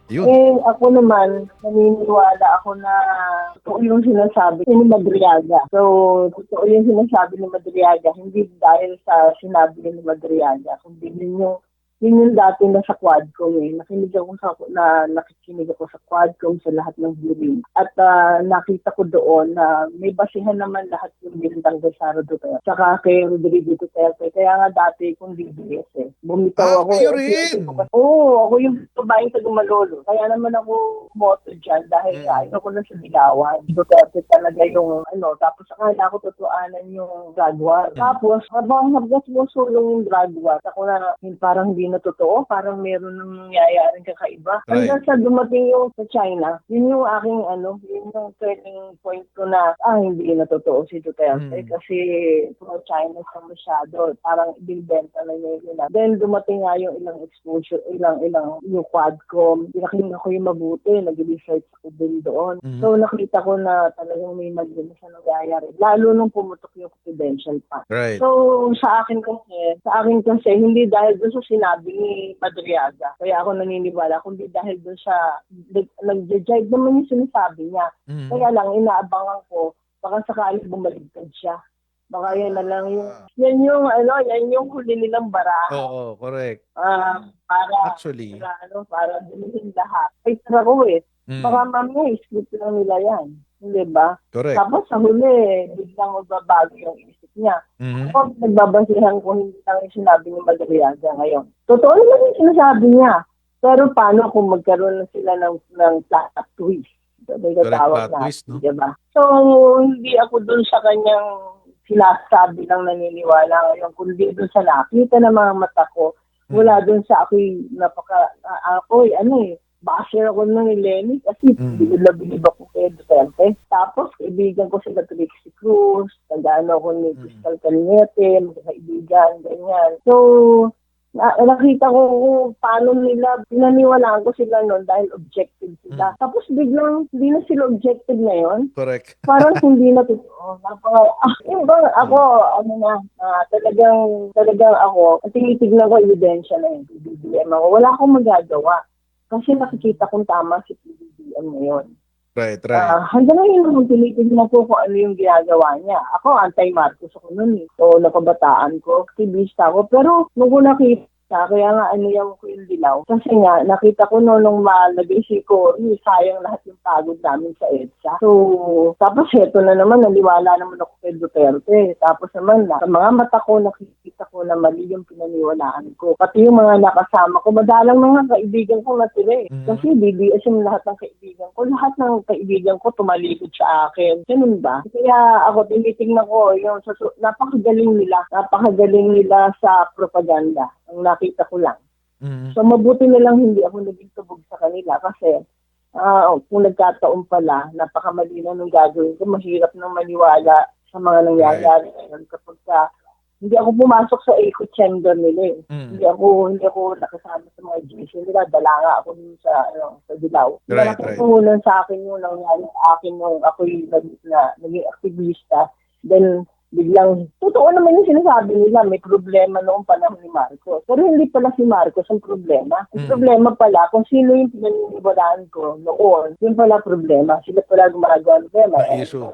Yun. Ako naman, naniniwala ako na totoo yung sinasabi ni Madriaga. So, totoo yung sinasabi ni Madriaga, hindi dahil sa sinabi ni Madriaga, kundi yun yung dati na sa Quadcom nakikinig ako sa Quadcom sa lahat ng hearing. At nakita ko doon na may basihan naman lahat yung bintang kay Sara Duterte. Saka kay Rodrigo Duterte. Kaya nga dati kung DDS bumitaw ako Kayo rin. ako yung babaeng tagumalolo. Kaya naman ako moto dyan dahil ayaw ko na sa bilawan. Duterte talaga yung tapos akala ko totoanan yung drug war. Tapos habang sumusulong yung drug war, ako na parang hindi na totoo, parang meron nang nangyayaring kakaiba. Right. Hanggang sa dumating yung sa China, yun yung aking yun yung turning point ko na hindi na totoo si Duterte kasi pro-China siya masyado. Parang ibibenta na niya yun. Then dumating nga yung ilang exposure, ilang yung Quadcom. Pinakinggan ko yung mabuti, nag-research ako din doon. So nakita ko na talagang may magdala siya nangyayari. Lalo nung pumutok yung confidential pa. Right. So sa akin kasi hindi dahil doon sa sinabi ni Madriaga. Kaya ako naniniwala kundi dahil doon sa nag-jive naman yung sinasabi niya. Kaya lang inaabangan ko baka sakali bumaligtad siya. Baka yan na lang yan yung huli nilang baraha. Oo, correct. Actually. Para dinihin lahat. Ay, tara ko baka mamaya script lang nila yan. Hindi ba? Correct. Tapos sa huli, biglang magbabago yung isip niya. Ako, nagbabasihan ko hindi lang yung sinabi ni Madriaga ngayon. Totoo naman yung sinasabi niya. Pero paano kung magkaroon na sila ng plot twist? May katawag na, twist, no? diba? So, hindi ako dun sa kanyang sinasabi lang naniniwala ngayon, kundi dun sa nakita ng mga mata ko, wala dun sa ako'y basher ako nung ni Lenny kasi bilib ako kay Duterte. Tapos, kaibigan ko sila Trixie Cruz, nag-ano ako ni Crystal Cañete, magkaibigan, ganyan. So, nakita ko kung paano nila, pinaniwalaan ko sila noon dahil objective sila. Tapos biglang, hindi na sila objective ngayon. Correct. Parang hindi na totoo. Talagang ako, tinitignan ko ebidensya na yung PBBM ako. Wala akong magagawa. Kasi nakikita kong tama si PBBM ngayon. Right. Hanggang ngayon, tinitignan ko kung ano yung ginagawa niya. Ako, anti-Marcos ako noon. So, nakabataan ko, aktivista ako. Pero, nung ko nakita, kaya nga yung dilaw. Kasi nga, nakita ko nung nag-isip ko, sayang lahat yung pagod namin sa EDSA. So, tapos heto na naman, naliwala naman ako kay Duterte. Tapos naman, sa mga mata ko, nakikita ko na mali yung pinaniwalaan ko. Pati yung mga nakasama ko, madalang mga kaibigan ko natira Kasi BBS yung lahat ng kaibigan ko. Lahat ng kaibigan ko tumalikod sa akin. Ganun ba? Kaya ako, tinitingnan ko, yung napakagaling nila sa propaganda. Ang nakita ko lang. So, mabuti na lang hindi ako naging tubog sa kanila kasi kung nagkataon pala, napakamali na nung gagawin ko, mahirap nang maniwala sa mga nangyayari. Kapag hindi ako pumasok sa echo chamber nila Hindi ako nakasama sa mga GC nila. Dala nga ako sa dilaw. Right. Nakatulong sa akin yung nangyari sa akin nung ako'y naging aktivista. Then, biglang, totoo naman yung sinasabi nila, may problema noong panahon ni Marcos. Pero hindi pala si Marcos ang problema. Ang problema pala, kung sino yung pinaniniwalaan ko noon, yun pala problema. Sila pala gumagawa ng problema. Issue.